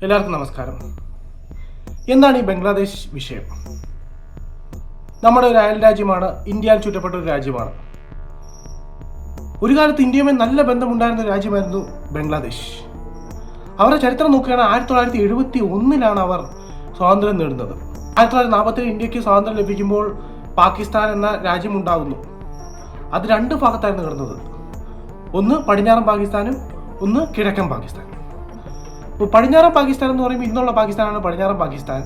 എല്ലാവർക്കും നമസ്കാരം. എന്താണ് ഈ ബംഗ്ലാദേശ് വിഷയം? നമ്മുടെ ഒരു അയൽ രാജ്യമാണ്, ഇന്ത്യയിൽ ചുറ്റപ്പെട്ട ഒരു രാജ്യമാണ്. ഒരു കാലത്ത് ഇന്ത്യയുമായി നല്ല ബന്ധമുണ്ടായിരുന്ന രാജ്യമായിരുന്നു ബംഗ്ലാദേശ്. അവരുടെ ചരിത്രം നോക്കുകയാണെങ്കിൽ 1971 അവർ സ്വാതന്ത്ര്യം നേടുന്നത്. 1947 ഇന്ത്യക്ക് സ്വാതന്ത്ര്യം ലഭിക്കുമ്പോൾ പാകിസ്ഥാൻ എന്ന രാജ്യം ഉണ്ടാകുന്നു. അത് രണ്ട് ഭാഗത്തായിരുന്നു കിടന്നത്. ഒന്ന് പടിഞ്ഞാറൻ പാകിസ്ഥാനും ഒന്ന് കിഴക്കൻ പാകിസ്ഥാനും. പടിഞ്ഞാറൻ പാകിസ്ഥാൻ എന്ന് പറയുമ്പോൾ ഇന്നുള്ള പാകിസ്ഥാനാണ് പടിഞ്ഞാറൻ പാകിസ്ഥാൻ.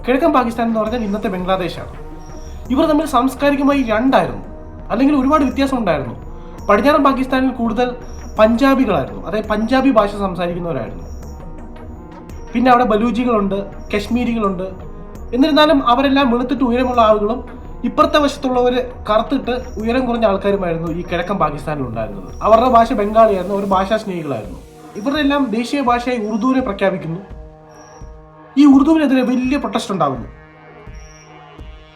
കിഴക്കൻ പാകിസ്ഥാൻ എന്ന് പറഞ്ഞാൽ ഇന്നത്തെ ബംഗ്ലാദേശാണ്. ഇവർ തമ്മിൽ സാംസ്കാരികമായി രണ്ടായിരുന്നു, അല്ലെങ്കിൽ ഒരുപാട് വ്യത്യാസം ഉണ്ടായിരുന്നു. പടിഞ്ഞാറൻ പാകിസ്ഥാനിൽ കൂടുതൽ പഞ്ചാബികളായിരുന്നു, അതായത് പഞ്ചാബി ഭാഷ സംസാരിക്കുന്നവരായിരുന്നു. പിന്നെ അവിടെ ബലൂജികളുണ്ട്, കശ്മീരികളുണ്ട്. എന്നിരുന്നാലും അവരെല്ലാം വെളുത്തിട്ട് ഉയരമുള്ള ആളുകളും ഇപ്പുറത്തെ വശത്തുള്ളവർ കറുത്തിട്ട് ഉയരം കുറഞ്ഞ ആൾക്കാരുമായിരുന്നു ഈ കിഴക്കൻ പാകിസ്ഥാനിൽ ഉണ്ടായിരുന്നത്. അവരുടെ ഭാഷ ബംഗാളിയായിരുന്നു, അവർ ഭാഷാ സ്നേഹികളായിരുന്നു. ഇവരുടെ എല്ലാം ദേശീയ ഭാഷയായി ഉറുദുവിനെ പ്രഖ്യാപിക്കുന്നു. ഈ ഉറുദുവിനെതിരെ വലിയ പ്രൊട്ടസ്റ്റ് ഉണ്ടാകുന്നു.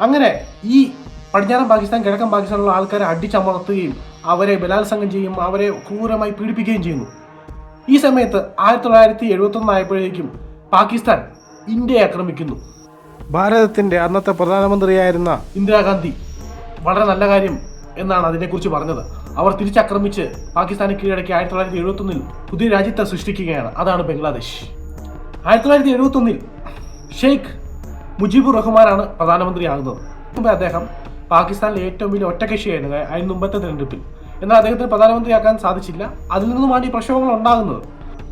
അങ്ങനെ ഈ പടിഞ്ഞാറൻ പാകിസ്ഥാൻ കിഴക്കൻ പാകിസ്ഥാനിലുള്ള ആൾക്കാരെ അടിച്ചമർത്തുകയും അവരെ ബലാത്സംഗം ചെയ്യും, അവരെ ക്രൂരമായി പീഡിപ്പിക്കുകയും ചെയ്യുന്നു. ഈ സമയത്ത് 1971 ആയപ്പോഴേക്കും പാകിസ്ഥാൻ ഇന്ത്യയെ ആക്രമിക്കുന്നു. ഭാരതത്തിന്റെ അന്നത്തെ പ്രധാനമന്ത്രിയായിരുന്ന ഇന്ദിരാഗാന്ധി വളരെ നല്ല കാര്യം എന്നാണ് അതിനെക്കുറിച്ച് പറഞ്ഞത്. അവർ തിരിച്ചാക്രമിച്ച് പാകിസ്ഥാനെ കീഴടക്കി 1971 പുതിയ രാജ്യത്തെ സൃഷ്ടിക്കുകയാണ്. അതാണ് ബംഗ്ലാദേശ്. 1971 ഷെയ്ഖ് മുജീബുർ റഹ്മാനാണ് പ്രധാനമന്ത്രിയാകുന്നത്. അദ്ദേഹം പാകിസ്ഥാനിലെ ഏറ്റവും വലിയ ഒറ്റകക്ഷിയായിരുന്നു അതിന് മുമ്പത്തെ തെരഞ്ഞെടുപ്പിൽ. എന്നാൽ അദ്ദേഹത്തിന് പ്രധാനമന്ത്രിയാക്കാൻ സാധിച്ചില്ല. അതിൽ നിന്നുമാണ് ഈ പ്രക്ഷോഭങ്ങൾ ഉണ്ടാകുന്നത്.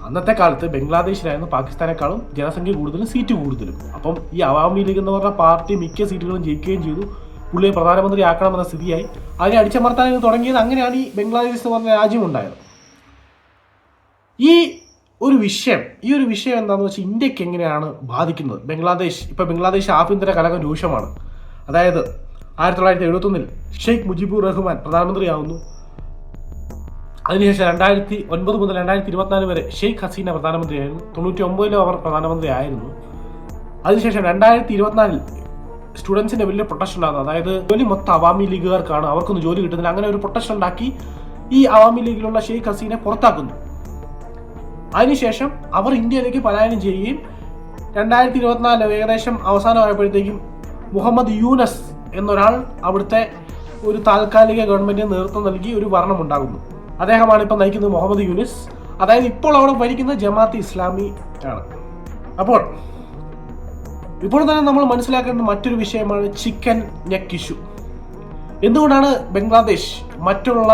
അന്നത്തെ കാലത്ത് ബംഗ്ലാദേശിലായിരുന്നു പാകിസ്ഥാനേക്കാളും ജനസംഖ്യ കൂടുതലും സീറ്റ് കൂടുതലും. അപ്പം ഈ അവാമി ലീഗ് എന്ന് പറഞ്ഞ പാർട്ടി മിക്ക സീറ്റുകളും ജയിക്കുകയും ചെയ്തു. പുള്ളിയെ പ്രധാനമന്ത്രി ആക്കണമെന്ന സ്ഥിതിയായി. അതിനെ അടിച്ചമർത്താൻ തുടങ്ങിയത്. അങ്ങനെയാണ് ഈ ബംഗ്ലാദേശ് എന്ന് പറഞ്ഞ രാജ്യം ഉണ്ടായത്. ഈ ഒരു വിഷയം എന്താണെന്ന് വെച്ചാൽ ഇന്ത്യക്ക് എങ്ങനെയാണ് ബാധിക്കുന്നത്? ബംഗ്ലാദേശ് ആഭ്യന്തര കലഹം രൂക്ഷമാണ്. അതായത് 1971 ഷെയ്ഖ് മുജീബുർ റഹ്മാൻ പ്രധാനമന്ത്രിയാവുന്നു. അതിനുശേഷം 2009 മുതൽ 2024 വരെ ഷെയ്ഖ് ഹസീന പ്രധാനമന്ത്രിയായിരുന്നു. 1999 അവർ പ്രധാനമന്ത്രി ആയിരുന്നു. അതിനുശേഷം 2024 സ്റ്റുഡൻസിന്റെ വലിയ പ്രൊട്ടസ്റ്റ് ഉണ്ടാകുന്നത്. അതായത് ജോലി മൊത്തം അവാമി ലീഗുകാർക്കാണ്, അവർക്കൊന്നും ജോലി കിട്ടുന്നില്ല. അങ്ങനെ ഒരു പ്രൊട്ടസ്റ്റ് ഉണ്ടാക്കി ഈ അവാമി ലീഗിലുള്ള ഷെയ്ഖ് ഹസീനെ പുറത്താക്കുന്നു. അതിനുശേഷം അവർ ഇന്ത്യയിലേക്ക് പലായനം ചെയ്യുകയും 2024 ഏകദേശം അവസാനമായപ്പോഴത്തേക്കും മുഹമ്മദ് യൂനസ് എന്നൊരാൾ അവിടുത്തെ ഒരു താൽക്കാലിക ഗവൺമെന്റിന് നേതൃത്വം നൽകി ഒരു ഭരണം ഉണ്ടാകുന്നു. അദ്ദേഹമാണ് ഇപ്പോൾ നയിക്കുന്നത് മുഹമ്മദ് യൂനിസ്. അതായത് ഇപ്പോൾ അവിടെ ഭരിക്കുന്നത് ജമാഅത്ത് ഇസ്ലാമി ആണ്. ഇപ്പോൾ തന്നെ നമ്മൾ മനസ്സിലാക്കേണ്ട മറ്റൊരു വിഷയമാണ് ചിക്കൻ നെക്ക് ഇഷ്യൂ. എന്തുകൊണ്ടാണ് ബംഗ്ലാദേശ് മറ്റുള്ള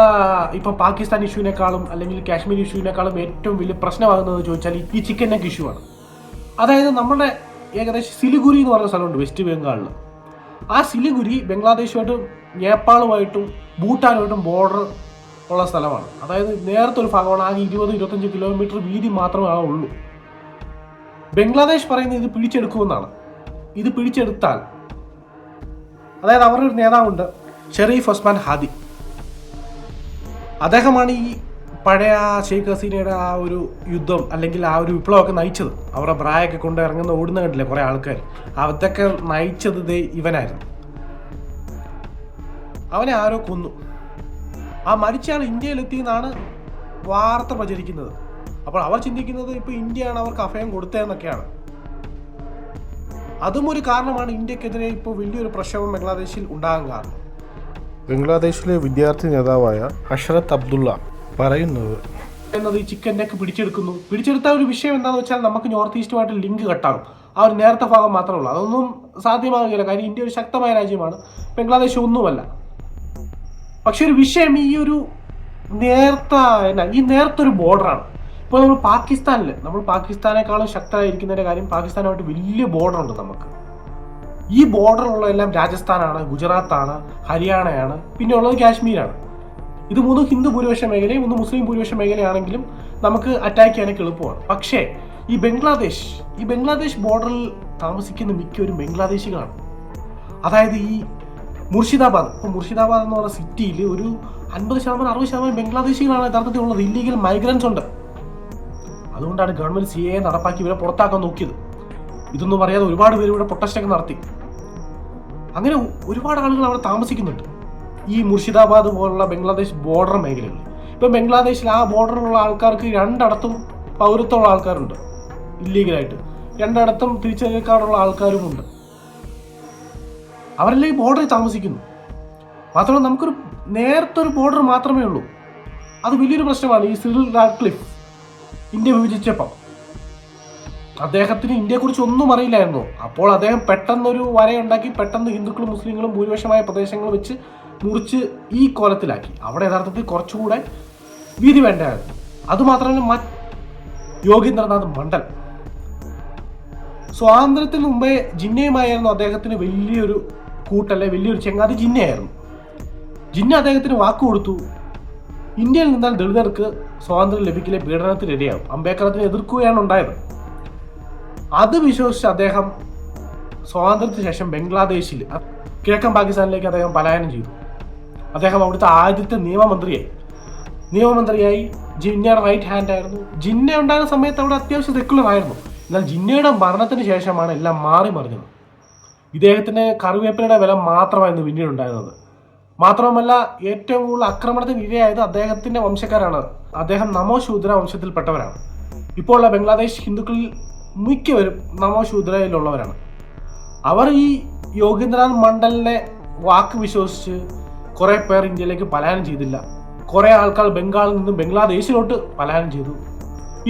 ഇപ്പം പാകിസ്ഥാൻ ഇഷ്യൂവിനേക്കാളും അല്ലെങ്കിൽ കാശ്മീർ ഇഷ്യൂവിനേക്കാളും ഏറ്റവും വലിയ പ്രശ്നമാകുന്നത് ചോദിച്ചാൽ ഈ ചിക്കൻ നെക്ക് ഇഷ്യൂ ആണ്. അതായത് നമ്മുടെ ഏകദേശം സിലിഗുരി എന്ന് പറഞ്ഞ സ്ഥലമുണ്ട് വെസ്റ്റ് ബംഗാളിൽ. ആ സിലിഗുരി ബംഗ്ലാദേശുമായിട്ടും നേപ്പാളുമായിട്ടും ഭൂട്ടാനുമായിട്ടും ബോർഡർ ഉള്ള സ്ഥലമാണ്. അതായത് നേരത്തെ ഒരു ഭാഗമാണ്. ആകെ 20-25 കിലോമീറ്റർ വീതി മാത്രമേ ഉള്ളൂ. ബംഗ്ലാദേശ് പറയുന്നത് ഇത് പിടിച്ചെടുക്കുമെന്നാണ്. ഇത് പിടിച്ചെടുത്താൽ, അതായത് അവരുടെ ഒരു നേതാവുണ്ട് ഷെരീഫ് ഒസ്മാൻ ഹാദി. അദ്ദേഹമാണ് ഈ പഴയ ഷെയ്ഖ് ഹസീനയുടെ ആ ഒരു യുദ്ധം അല്ലെങ്കിൽ ആ ഒരു വിപ്ലവമൊക്കെ നയിച്ചത്. അവരുടെ ബ്രായൊക്കെ കൊണ്ട് ഓടുന്ന കണ്ടില്ലേ കുറേ ആൾക്കാർ. അതൊക്കെ നയിച്ചത് ഇവനായിരുന്നു. അവനെ ആരോ കൊന്നു. ആ മരിച്ചയാൾ ഇന്ത്യയിലെത്തിയെന്നാണ് വാർത്ത പ്രചരിക്കുന്നത്. അപ്പോൾ അവർ ചിന്തിക്കുന്നത് ഇപ്പോൾ ഇന്ത്യയാണ് അവർക്ക് അഭയം കൊടുത്തതെന്നൊക്കെയാണ്. അതും ഒരു കാരണമാണ് ഇന്ത്യക്കെതിരെ ഇപ്പോൾ വലിയൊരു പ്രക്ഷോഭം ബംഗ്ലാദേശിൽ ഉണ്ടാകാൻ കാരണം. ബംഗ്ലാദേശിലെ വിദ്യാർത്ഥി നേതാവായ അഷ്റത്ത് അബ്ദുള്ള പറയുന്നത് ഈ ചിക്കൻ നെക്ക് പിടിച്ചെടുത്ത ഒരു വിഷയം എന്താണെന്ന് വെച്ചാൽ നമുക്ക് നോർത്ത് ഈസ്റ്റുമായിട്ട് ലിങ്ക് കട്ടാകും. ആ ഒരു നേരത്തെ ഭാഗം മാത്രമേ ഉള്ളൂ. അതൊന്നും സാധ്യമാകില്ല. കാര്യം ഇന്ത്യ ഒരു ശക്തമായ രാജ്യമാണ്, ബംഗ്ലാദേശ് ഒന്നുമല്ല. പക്ഷെ ഒരു വിഷയം ഈ നേർത്തൊരു ബോർഡറാണ്. ഇപ്പോൾ നമ്മൾ പാകിസ്ഥാനേക്കാളും ശക്തമായിരിക്കുന്നതിൻ്റെ കാര്യം പാകിസ്ഥാനുമായിട്ട് വലിയ ബോർഡർ ഉണ്ട് നമുക്ക്. ഈ ബോർഡറുള്ള എല്ലാം രാജസ്ഥാനാണ്, ഗുജറാത്താണ്, ഹരിയാനയാണ്, പിന്നെ ഉള്ളത് കാശ്മീരാണ്. ഇത് 3 ഹിന്ദു ഭൂരിപക്ഷ മേഖലയും 1 മുസ്ലിം ഭൂരിപക്ഷ മേഖലയാണെങ്കിലും നമുക്ക് അറ്റാക്ക് ചെയ്യാനൊക്കെ എളുപ്പമാണ്. പക്ഷേ ഈ ബംഗ്ലാദേശ് ബോർഡറിൽ താമസിക്കുന്ന മിക്കവരും ബംഗ്ലാദേശികളാണ്. അതായത് ഈ മുർഷിദാബാദ് എന്ന് പറഞ്ഞ സിറ്റിയിൽ ഒരു 50%-60% ബംഗ്ലാദേശികളാണ് യഥാർത്ഥത്തിൽ ഉള്ളത്. ഇല്ലീഗൽ മൈഗ്രൻസ് ഉണ്ട്. അതുകൊണ്ടാണ് ഗവൺമെന്റ് CAA നടപ്പാക്കി ഇവരെ പുറത്താക്കാൻ നോക്കിയത്. ഇതൊന്നും പറയാതെ ഒരുപാട് പേര് ഇവിടെ പ്രൊട്ടസ്റ്റൊക്കെ നടത്തി. അങ്ങനെ ഒരുപാട് ആളുകൾ അവിടെ താമസിക്കുന്നുണ്ട് ഈ മുർഷിദാബാദ് പോലുള്ള ബംഗ്ലാദേശ് ബോർഡർ മേഖലകളിൽ. ഇപ്പം ബംഗ്ലാദേശിൽ ആ ബോർഡറിലുള്ള ആൾക്കാർക്ക് രണ്ടിടത്തും പൗരത്വമുള്ള ആൾക്കാരുണ്ട് ഇല്ലീഗലായിട്ട്. രണ്ടിടത്തും തിരിച്ചറിയിക്കാനുള്ള ആൾക്കാരുമുണ്ട്. അവരെല്ലാം ഈ ബോർഡറിൽ താമസിക്കുന്നു. മാത്രമല്ല നമുക്കൊരു നേരത്തെ ഒരു ബോർഡർ മാത്രമേ ഉള്ളൂ. അത് വലിയൊരു പ്രശ്നമാണ്. ഈ സിറിൽ റാഡ്ക്ലിഫ് ഇന്ത്യ വിഭജിച്ചപ്പം അദ്ദേഹത്തിന് ഇന്ത്യയെക്കുറിച്ച് ഒന്നും അറിയില്ലായിരുന്നു. അപ്പോൾ അദ്ദേഹം പെട്ടെന്നൊരു വരയുണ്ടാക്കി പെട്ടെന്ന് ഹിന്ദുക്കളും മുസ്ലിങ്ങളും ഭൂരിപക്ഷമായ പ്രദേശങ്ങൾ വെച്ച് മുറിച്ച് ഈ കോലത്തിലാക്കി. അവിടെ യഥാർത്ഥത്തിൽ കുറച്ചുകൂടെ വീതി വേണ്ടായിരുന്നു. അതുമാത്രമല്ല യോഗീന്ദ്രനാഥ് മണ്ഡൽ സ്വാതന്ത്ര്യത്തിന് മുമ്പേ ജിന്നയുമായിരുന്നു അദ്ദേഹത്തിന് വലിയൊരു കൂട്ടല്ലേ, വലിയൊരു ചെങ്ങാതി ജിന്നയായിരുന്നു. ജിന്ന അദ്ദേഹത്തിന് വാക്ക് കൊടുത്തു, ഇന്ത്യയിൽ നിന്നാൽ ദളിതർക്ക് സ്വാതന്ത്ര്യം ലഭിക്കില്ലേ, പീഡനത്തിന് ഇരയാവും. അംബേദ്കറത്തിന് എതിർക്കുകയാണ് ഉണ്ടായത്. അത് വിശ്വസിച്ച് അദ്ദേഹം സ്വാതന്ത്ര്യത്തിന് ശേഷം ബംഗ്ലാദേശിൽ കിഴക്കൻ പാകിസ്ഥാനിലേക്ക് അദ്ദേഹം പലായനം ചെയ്തു. അദ്ദേഹം അവിടുത്തെ ആദ്യത്തെ നിയമമന്ത്രിയായി ജിന്നയുടെ റൈറ്റ് ഹാൻഡ് ആയിരുന്നു. ജിന്ന ഉണ്ടായിരുന്ന സമയത്ത് അവിടെ അത്യാവശ്യം സെക്കുലർ ആയിരുന്നു. എന്നാൽ ജിന്നയുടെ മരണത്തിന് ശേഷമാണ് എല്ലാം മാറി മറിഞ്ഞത്. ഇദ്ദേഹത്തിന് കറിവേപ്പിലയുടെ വില മാത്രമായിരുന്നു പിന്നീട് ഉണ്ടായിരുന്നത്. മാത്രമല്ല ഏറ്റവും കൂടുതൽ ആക്രമണത്തിന് ഇരയായത് അദ്ദേഹത്തിന്റെ വംശക്കാരാണ്. അദ്ദേഹം നമോശൂദ്ര വംശത്തിൽപ്പെട്ടവരാണ്. ഇപ്പോൾ ഉള്ള ബംഗ്ലാദേശ് ഹിന്ദുക്കളിൽ മിക്കവരും നമോശൂദ്രയിലുള്ളവരാണ്. അവർ ഈ യോഗീന്ദ്രനാഥ് മണ്ഡലിനെ വാക്ക് വിശ്വസിച്ച് കുറെ പേർ ഇന്ത്യയിലേക്ക് പലായനം ചെയ്തില്ല. കുറെ ആൾക്കാർ ബംഗാളിൽ നിന്നും ബംഗ്ലാദേശിലോട്ട് പലായനം ചെയ്തു.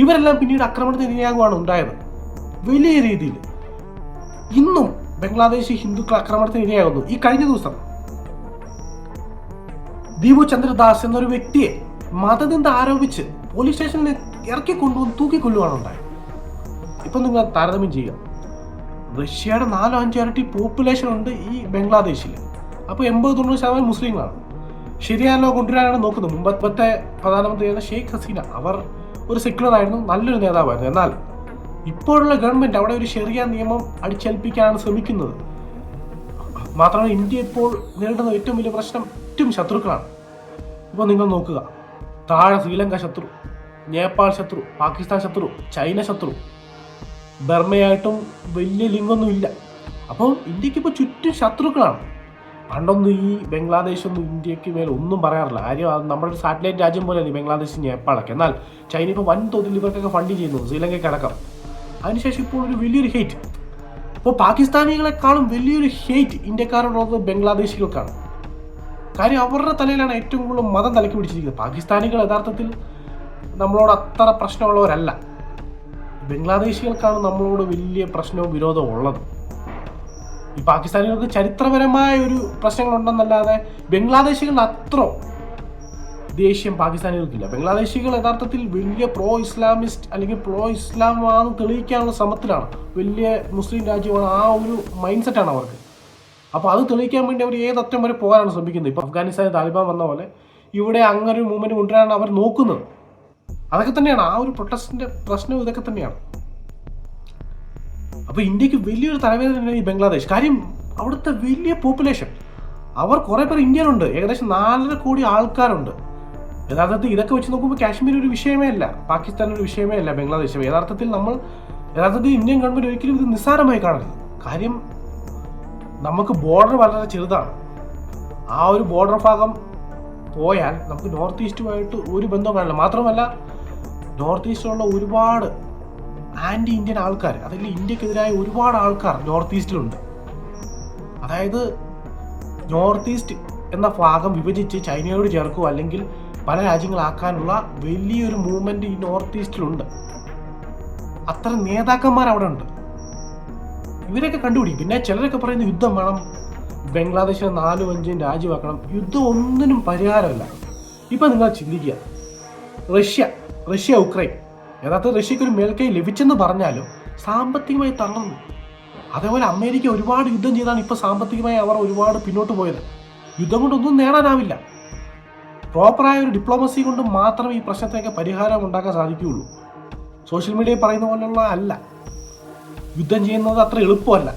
ഇവരെല്ലാം പിന്നീട് ആക്രമണത്തിന് ഇരയാകുകയാണ് ഉണ്ടായത് വലിയ രീതിയിൽ. ഇന്നും ബംഗ്ലാദേശി ഹിന്ദുക്കൾ ആക്രമണത്തിന് ഇരയാകുന്നു. ഈ കഴിഞ്ഞ ദിവസം ദീപു ചന്ദ്രദാസ് എന്നൊരു വ്യക്തിയെ മതനിന്ദ ആരോപിച്ച് പോലീസ് സ്റ്റേഷനിൽ ഇറക്കി കൊണ്ടുവന്ന് തൂക്കിക്കൊല്ലുകയാണ് ഉണ്ടായത്. ഇപ്പൊ നിങ്ങൾ താരതമ്യം ചെയ്യുക, റഷ്യയുടെ 4-5 ഇരട്ടി പോപ്പുലേഷൻ ഉണ്ട് ഈ ബംഗ്ലാദേശിൽ. അപ്പോൾ 80-90% മുസ്ലിങ്ങളാണ്. ശരിയാണല്ലോ കൊണ്ടുവരാനാണ് നോക്കുന്നത്. മുമ്പത്തെ പ്രധാനമന്ത്രിയായിരുന്ന ഷെയ്ഖ് ഹസീന, അവർ ഒരു സെക്യുലർ ആയിരുന്നു, നല്ലൊരു നേതാവായിരുന്നു. എന്നാൽ ഇപ്പോഴുള്ള ഗവൺമെന്റ് അവിടെ ഒരു ശരിയ നിയമം അടിച്ചേൽപ്പിക്കാനാണ് ശ്രമിക്കുന്നത്. മാത്രമല്ല ഇന്ത്യ ഇപ്പോൾ നേരിടുന്ന ഏറ്റവും വലിയ പ്രശ്നം ശത്രുക്കളാണ്. ഇപ്പോൾ നിങ്ങൾ നോക്കുക, താഴെ ശ്രീലങ്ക ശത്രു, നേപ്പാൾ ശത്രു, പാകിസ്ഥാൻ ശത്രു, ചൈന ശത്രു, ബർമയായിട്ടും വലിയ ലിങ്കൊന്നും ഇല്ല. അപ്പോൾ ഇന്ത്യക്ക് ഇപ്പോൾ ചുറ്റും ശത്രുക്കളാണ്. പണ്ടൊന്നും ഈ ബംഗ്ലാദേശൊന്നും ഇന്ത്യക്ക് മേലെ ഒന്നും പറയാറില്ല. കാര്യം നമ്മുടെ ഒരു സാറ്റലൈറ്റ് രാജ്യം പോലെയാണ് ഈ ബംഗ്ലാദേശ്, നേപ്പാളൊക്കെ. എന്നാൽ ചൈന ഇപ്പോൾ വൻതോതിൽ ഇവർക്കൊക്കെ ഫണ്ട് ചെയ്യുന്നു, ശ്രീലങ്കയ്ക്ക് അടക്കം. അതിനുശേഷം ഇപ്പോൾ ഒരു വലിയൊരു ഹെയ്റ്റ്, ഇപ്പോൾ പാകിസ്ഥാനികളെക്കാളും വലിയൊരു ഹെയ്റ്റ് ഇന്ത്യക്കാരോടുള്ളത് ബംഗ്ലാദേശികൾക്കാണ്. കാര്യം അവരുടെ തലയിലാണ് ഏറ്റവും കൂടുതൽ മതം തലക്കി പിടിച്ചിരിക്കുന്നത്. പാകിസ്ഥാനികൾ യഥാർത്ഥത്തിൽ നമ്മളോട് അത്ര പ്രശ്നമുള്ളവരല്ല. ബംഗ്ലാദേശികൾക്കാണ് നമ്മളോട് വലിയ പ്രശ്നവും വിരോധവും ഉള്ളത്. ഈ പാകിസ്ഥാനികൾക്ക് ചരിത്രപരമായ ഒരു പ്രശ്നങ്ങളുണ്ടെന്നല്ലാതെ ബംഗ്ലാദേശികളുടെ അത്ര ദേഷ്യം പാകിസ്ഥാനികൾക്കില്ല. ബംഗ്ലാദേശികൾ യഥാർത്ഥത്തിൽ വലിയ പ്രോ ഇസ്ലാമിസ്റ്റ് അല്ലെങ്കിൽ പ്രോ ഇസ്ലാമാണെന്ന് തെളിയിക്കാനുള്ള ശ്രമത്തിലാണ്. വലിയ മുസ്ലിം രാജ്യമാണ്, ആ ഒരു മൈൻഡ് സെറ്റാണ് അവർക്ക്. അപ്പോൾ അത് തെളിയിക്കാൻ വേണ്ടി അവർ ഏതറ്റം വരെ പോകാനാണ് ശ്രമിക്കുന്നത്. ഇപ്പോൾ അഫ്ഗാനിസ്ഥാനിൽ താലിബാൻ വന്ന പോലെ ഇവിടെ അങ്ങനെ ഒരു മൂവ്മെന്റ് കൊണ്ടുവരാനാണ് അവർ നോക്കുന്നത്. അതൊക്കെ തന്നെയാണ് ആ ഒരു പ്രൊട്ടസ്റ്റിന്റെ പ്രശ്നം, ഇതൊക്കെ തന്നെയാണ്. അപ്പോൾ ഇന്ത്യക്ക് വലിയൊരു തലവേദന തന്നെയാണ് ഈ ബംഗ്ലാദേശ്. കാര്യം അവിടുത്തെ വലിയ പോപ്പുലേഷൻ, അവർ കുറേ പേർ ഇന്ത്യയിലുണ്ട്, ഏകദേശം 4.5 കോടി ആൾക്കാരുണ്ട്. യഥാർത്ഥത്തിൽ ഇതൊക്കെ വെച്ച് നോക്കുമ്പോൾ കാശ്മീർ ഒരു വിഷയമേ അല്ല, പാകിസ്ഥാൻ ഒരു വിഷയമേ അല്ല, ബംഗ്ലാദേശ്. യഥാർത്ഥത്തിൽ ഇന്ത്യൻ ഗവൺമെന്റ് ഒരിക്കലും ഇത് നിസ്സാരമായി കാണരുത്. കാര്യം നമുക്ക് ബോർഡർ വളരെ ചെറുതാണ്. ആ ഒരു ബോർഡർ ഭാഗം പോയാൽ നമുക്ക് നോർത്ത് ഈസ്റ്റുമായിട്ട് ഒരു ബന്ധവും കാണില്ല. മാത്രമല്ല നോർത്ത് ഈസ്റ്റിലുള്ള ഒരുപാട് ആൻറ്റി ഇന്ത്യൻ ആൾക്കാർ, അതിൽ ഇന്ത്യക്കെതിരായ ഒരുപാട് ആൾക്കാർ നോർത്ത് ഈസ്റ്റിലുണ്ട്. അതായത് നോർത്ത് ഈസ്റ്റ് എന്ന ഭാഗം വിഭജിച്ച് ചൈനയോട് ചേർക്കുക അല്ലെങ്കിൽ പല രാജ്യങ്ങളാക്കാനുള്ള വലിയൊരു മൂവ്മെന്റ് ഈ നോർത്ത് ഈസ്റ്റിലുണ്ട്. അത്ര നേതാക്കന്മാർ അവിടെ ഉണ്ട്. ഇവരൊക്കെ കണ്ടുപിടിക്കും. പിന്നെ ചിലരൊക്കെ പറയുന്ന യുദ്ധം വേണം, ബംഗ്ലാദേശിനെ 4-5 രാജ്യമാക്കണം. യുദ്ധം ഒന്നിനും പരിഹാരമല്ല. ഇപ്പം നിങ്ങൾ ചിന്തിക്കുക, റഷ്യ ഉക്രൈൻ, യഥാർത്ഥത്തിൽ റഷ്യക്ക് ഒരു മേൽക്കൈ ലഭിച്ചെന്ന് പറഞ്ഞാലും സാമ്പത്തികമായി തളർന്നു. അതേപോലെ അമേരിക്ക ഒരുപാട് യുദ്ധം ചെയ്താണ് ഇപ്പോൾ സാമ്പത്തികമായി അവർ ഒരുപാട് പിന്നോട്ട് പോയത്. യുദ്ധം കൊണ്ടൊന്നും നേടാനാവില്ല. പ്രോപ്പറായ ഒരു ഡിപ്ലോമസി കൊണ്ട് മാത്രമേ ഈ പ്രശ്നത്തിനൊക്കെ പരിഹാരം ഉണ്ടാക്കാൻ സാധിക്കുകയുള്ളൂ. സോഷ്യൽ മീഡിയയിൽ പറയുന്ന പോലുള്ള അല്ല. യുദ്ധം ചെയ്യുന്നത് അത്ര എളുപ്പമല്ല.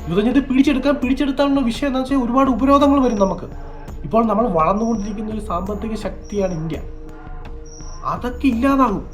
യുദ്ധം ചെയ്ത് പിടിച്ചെടുക്കാനുള്ള വിഷയം എന്താ വെച്ചാൽ ഒരുപാട് ഉപരോധങ്ങൾ വരും നമുക്ക്. ഇപ്പോൾ നമ്മൾ വളർന്നുകൊണ്ടിരിക്കുന്ന ഒരു സാമ്പത്തിക ശക്തിയാണ് ഇന്ത്യ. അതൊക്കെ ഇല്ലാതാകും.